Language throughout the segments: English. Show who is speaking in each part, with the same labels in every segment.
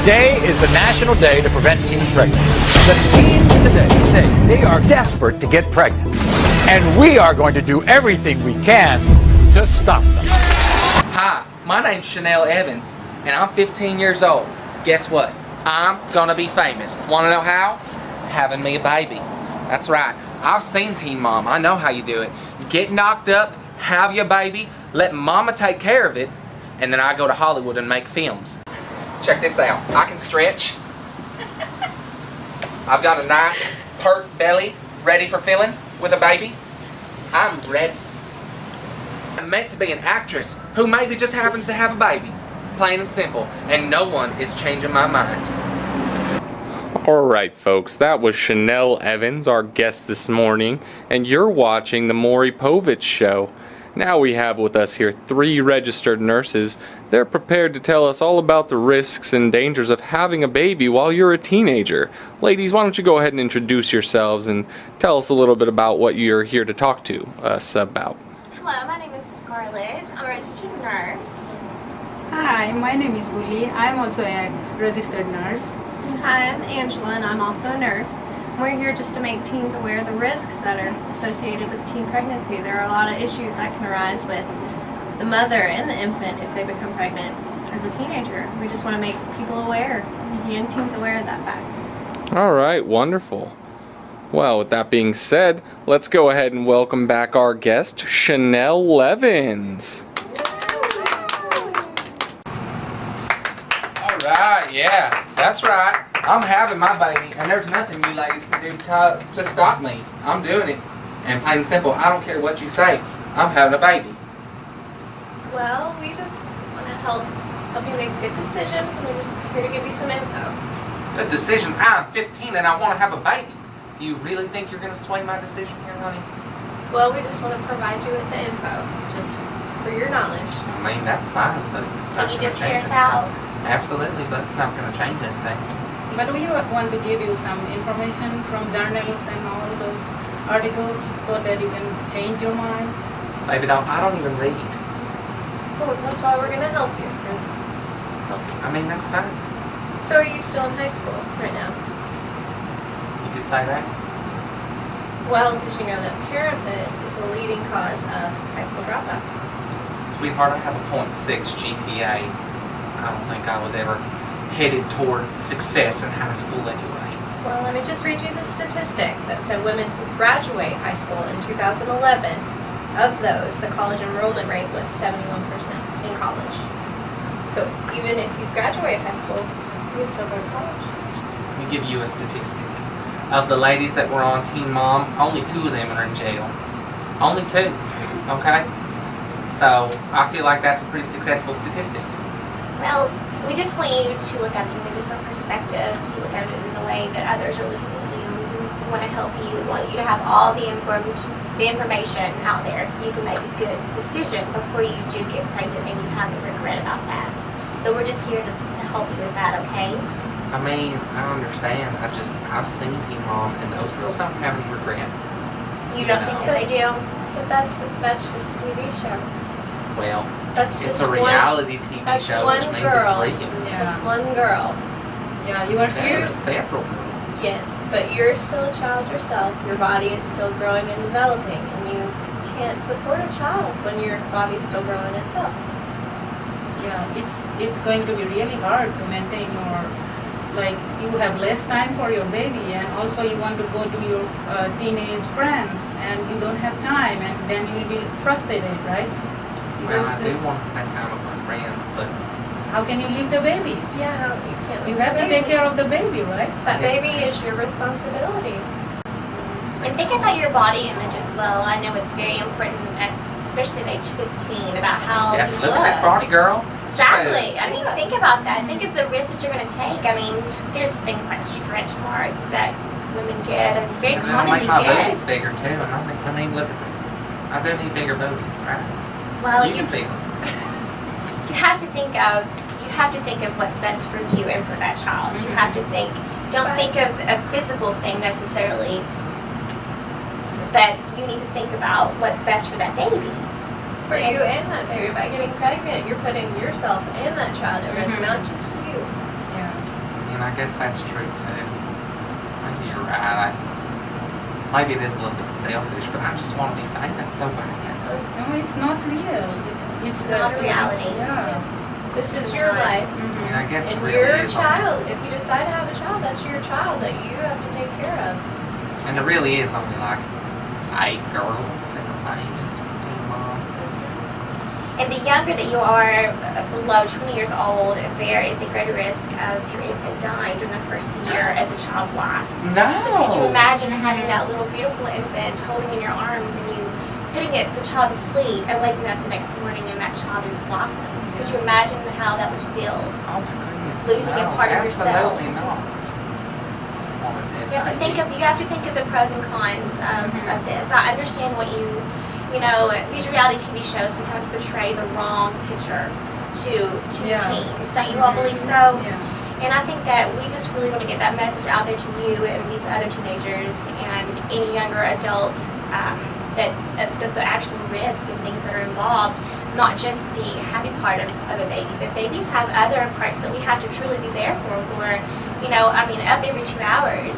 Speaker 1: Today is the National Day to Prevent Teen Pregnancy. The teens today say they are desperate to get pregnant, and we are going to do everything we can to stop them.
Speaker 2: Hi, my name's Chanel Evans, and I'm 15 years old. Guess what? I'm gonna be famous. Wanna know how? Having me a baby. That's right. I've seen Teen Mom. I know how you do it. Get knocked up, have your baby, let mama take care of it, and then I go to Hollywood and make films. Check this out. I can stretch. I've got a nice, pert belly, ready for filling with a baby. I'm ready. I'm meant to be an actress who maybe just happens to have a baby. Plain and simple. And no one is changing my mind.
Speaker 3: Alright folks, that was Chanel Evans, our guest this morning, and you're watching the Maury Show. Now we have with us here 3 registered nurses. They're prepared to tell us all about the risks and dangers of having a baby while you're a teenager. Ladies, why don't you go ahead and introduce yourselves and tell us a little bit about what you're here to talk to us about.
Speaker 4: Hello, my name is Scarlet. I'm a registered nurse.
Speaker 5: Hi, my name is Buli. I'm also a registered nurse.
Speaker 6: Hi, I'm Angela and I'm also a nurse. We're here just to make teens aware of the risks that are associated with teen pregnancy. There are a lot of issues that can arise with the mother and the infant if they become pregnant as a teenager. We just want to make people aware, young teens aware of that fact.
Speaker 3: Alright, wonderful. Well, with that being said, let's go ahead and welcome back our guest, Chanel Evans.
Speaker 2: Alright, yeah, that's right. I'm having my baby, and there's nothing you ladies can do to stop me. I'm doing it. And plain and simple, I don't care what you say. I'm having a baby.
Speaker 6: Well, we just want to help you make good decisions, and we're just here to give you some info.
Speaker 2: Good decision. I'm 15 and I want to have a baby. Do you really think you're going to sway my decision here, honey?
Speaker 6: Well, we just want to provide you with the info, just for your knowledge.
Speaker 2: I mean, that's fine, but...
Speaker 4: Can you just hear us out?
Speaker 2: Absolutely, but it's not going to change anything.
Speaker 5: But we want to give you some information from journals and all those articles so that you can change your mind.
Speaker 2: Baby doll, I don't even read.
Speaker 6: Oh, that's why we're going to help you.
Speaker 2: I mean, that's fine.
Speaker 6: So are you still in high school right now?
Speaker 2: You could say that.
Speaker 6: Well, did you know that parenthood is a leading cause of high school dropout?
Speaker 2: Sweetheart, I have a .6 GPA. I don't think I was ever headed toward success in high school anyway.
Speaker 6: Well, let me just read you the statistic that said women who graduate high school in 2011, of those, the college enrollment rate was 71% in college. So even if you graduate high school, you would still go to college.
Speaker 2: Let me give you a statistic. Of the ladies that were on Teen Mom, only 2 of them are in jail. Only 2, okay? So I feel like that's a pretty successful statistic.
Speaker 4: Well, we just want you to look at it in a different perspective, to look at it in the way that others are looking at you. We want to help you. We want you to have all the information out there so you can make a good decision before you do get pregnant and you have a regret about that. So we're just here to help you with that, okay?
Speaker 2: I mean, I understand. I've seen Teen Mom, and those girls don't have any regrets.
Speaker 4: You don't think that they do?
Speaker 6: But that's just a TV show.
Speaker 2: Well,
Speaker 6: That's
Speaker 2: it's
Speaker 6: just
Speaker 2: a reality TV
Speaker 6: that's
Speaker 2: show,
Speaker 6: one
Speaker 2: which means
Speaker 6: girl.
Speaker 2: it's real.
Speaker 5: Yeah.
Speaker 6: It's one girl.
Speaker 5: Yeah, you are
Speaker 2: There's
Speaker 5: serious.
Speaker 2: several girls.
Speaker 6: Yes, but you're still a child yourself. Your body is still growing and developing, and you can't support a child when your body's still growing itself.
Speaker 5: Yeah, it's going to be really hard to maintain your, like, you have less time for your baby, and also you want to go to your teenage friends, and you don't have time, and then you'll be frustrated, right?
Speaker 2: Well, I do want to spend time with my friends, but
Speaker 5: how can you leave the baby?
Speaker 6: Yeah, you can't.
Speaker 5: You
Speaker 6: leave
Speaker 5: have
Speaker 6: your
Speaker 5: to take
Speaker 6: baby.
Speaker 5: care of the baby, right?
Speaker 6: That
Speaker 2: Yes.
Speaker 6: baby is your responsibility.
Speaker 4: And think about your body image as well. I know it's very important, especially at age 15, about how
Speaker 2: yeah,
Speaker 4: you
Speaker 2: look at this body, girl.
Speaker 4: Exactly. I mean, think about that. Think of the risks that you're going to take. I mean, there's things like stretch marks that women get, and it's very
Speaker 2: And
Speaker 4: common
Speaker 2: make
Speaker 4: to
Speaker 2: my
Speaker 4: get.
Speaker 2: boobies bigger too, and I mean, look at this. I do need bigger boobies, right?
Speaker 4: Well,
Speaker 2: You can feel them.
Speaker 4: you have to think of what's best for you and for that child. You have to don't think of a physical thing necessarily, but you need to think about what's best for that baby.
Speaker 6: For you and that baby, by getting pregnant, you're putting yourself and that child at risk, not just you.
Speaker 5: Yeah.
Speaker 2: I guess that's true too. Maybe you're right. Maybe it is a little bit selfish, but I just want to be famous so bad.
Speaker 5: No, it's not real. It's
Speaker 4: not a reality.
Speaker 5: Yeah.
Speaker 6: This is your life.
Speaker 2: I mean, I guess
Speaker 6: And
Speaker 2: it really
Speaker 6: your
Speaker 2: is
Speaker 6: child, if you decide to have a child, that's your child that you have to take care of.
Speaker 2: And it really is only like 8 girls that are famous for being mom.
Speaker 4: And the younger that you are, below 20 years old, there is a greater risk of your infant dying during the first year of the child's life.
Speaker 2: No!
Speaker 4: So could you imagine having that little beautiful infant holding in your arms and you putting the child to sleep and waking up the next morning and that child is lifeless? Could you imagine how that would feel?
Speaker 2: Oh my goodness.
Speaker 4: Losing a part of yourself.
Speaker 2: Absolutely not.
Speaker 4: You have to think of the pros and cons of this. I understand what you know, these reality TV shows sometimes portray the wrong picture to the teens. Don't you all believe so?
Speaker 5: Yeah.
Speaker 4: And I think that we just really want to get that message out there to you and these other teenagers and any younger adults that the actual risk and things that are involved, not just the happy part of a baby, but babies have other parts that we have to truly be there for, you know, I mean, up every 2 hours,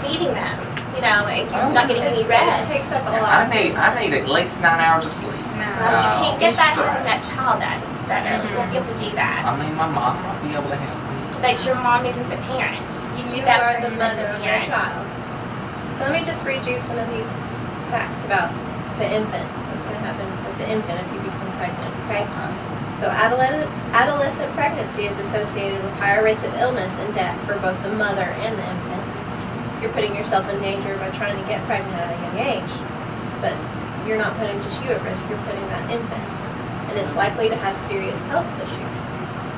Speaker 4: feeding them, you know, and not getting any rest.
Speaker 6: It takes up a lot.
Speaker 2: I need at least 9 hours of sleep.
Speaker 4: So you can't get that
Speaker 2: straight.
Speaker 4: from that child that you won't get to do that.
Speaker 2: I mean, my mom might be able to help me.
Speaker 4: But your mom isn't the parent. You
Speaker 6: You
Speaker 4: that
Speaker 6: are the
Speaker 4: person
Speaker 6: mother
Speaker 4: as
Speaker 6: of
Speaker 4: the
Speaker 6: your
Speaker 4: parent.
Speaker 6: child. So let me just read you some of these facts about the infant. What's going to happen with the infant if you become pregnant, okay? So adolescent pregnancy is associated with higher rates of illness and death for both the mother and the infant. You're putting yourself in danger by trying to get pregnant at a young age. But you're not putting just you at risk, you're putting that infant. And it's likely to have serious health issues.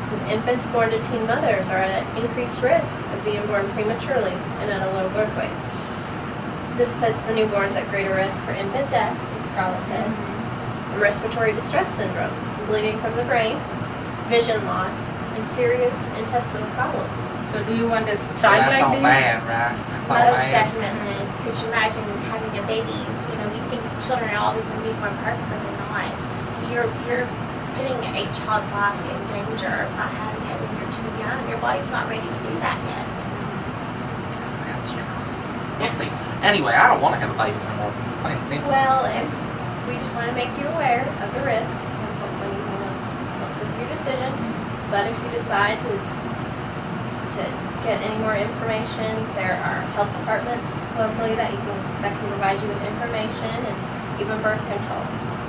Speaker 6: Because infants born to teen mothers are at an increased risk of being born prematurely and at a low birth weight. This puts the newborns at greater risk for infant death, as Scarlet said, and respiratory distress syndrome, bleeding from the brain, vision loss, and serious intestinal problems.
Speaker 5: So do you want a
Speaker 2: So
Speaker 5: child
Speaker 2: that's
Speaker 5: like
Speaker 2: all
Speaker 5: this?
Speaker 2: bad, right? That's all
Speaker 4: Most
Speaker 2: bad.
Speaker 4: definitely. Could you imagine having a baby? You know, you think children are always going to be born perfect, but they're not. So you're putting a child's life in danger by having it when you're too young. Your body's not ready to do that yet.
Speaker 2: Yes, that's true. We'll see. Anyway, I don't want to have a baby no more. Plain and simple.
Speaker 6: Well, if we just want to make you aware of the risks, and hopefully you know helps with your decision. But if you decide to get any more information, there are health departments locally that can provide you with information and even birth control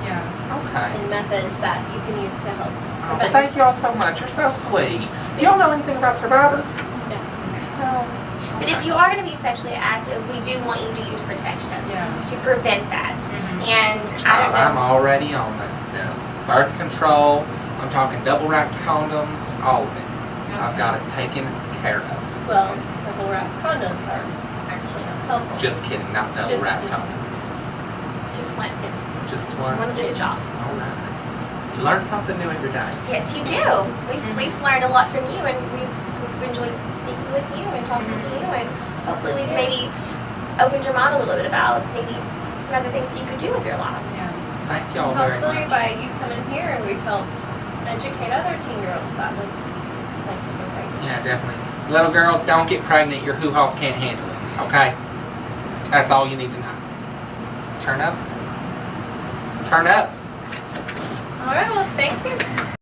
Speaker 5: Yeah.
Speaker 2: Okay.
Speaker 6: and methods that you can use to help
Speaker 2: Oh, well,
Speaker 6: prevent
Speaker 2: thank y'all so much. You're so sweet. Do y'all know anything about Survivor?
Speaker 4: But if you are going to be sexually active, we do want you to use protection
Speaker 5: Yeah.
Speaker 4: to prevent that.
Speaker 5: Mhm.
Speaker 4: And I
Speaker 2: Child, I'm
Speaker 4: don't know.
Speaker 2: already on that stuff. Birth control. I'm talking double-wrapped condoms. All of it. I've got it taken care of.
Speaker 6: well, double wrap condoms are actually not helpful.
Speaker 2: Just kidding. Not double-wrapped
Speaker 6: just-
Speaker 2: condoms.
Speaker 4: Just want
Speaker 2: Just
Speaker 4: I want
Speaker 2: one.
Speaker 4: to do the job.
Speaker 2: All right. You learn something new every day.
Speaker 4: Yes, you do. We've learned a lot from you, and we've enjoyed speaking with you and talking to you, and hopefully we've maybe opened your mind a little bit about maybe some other things that you could do with your life.
Speaker 5: Yeah.
Speaker 2: Thank y'all very
Speaker 6: Hopefully
Speaker 2: much.
Speaker 6: by you coming here, we've helped educate other teen girls that would like to get pregnant.
Speaker 2: Yeah, definitely. Little girls, don't get pregnant. Your hoo-haws can't handle it. Okay? That's all you need to know. Turn up. Turn up.
Speaker 6: All right, well, thank you.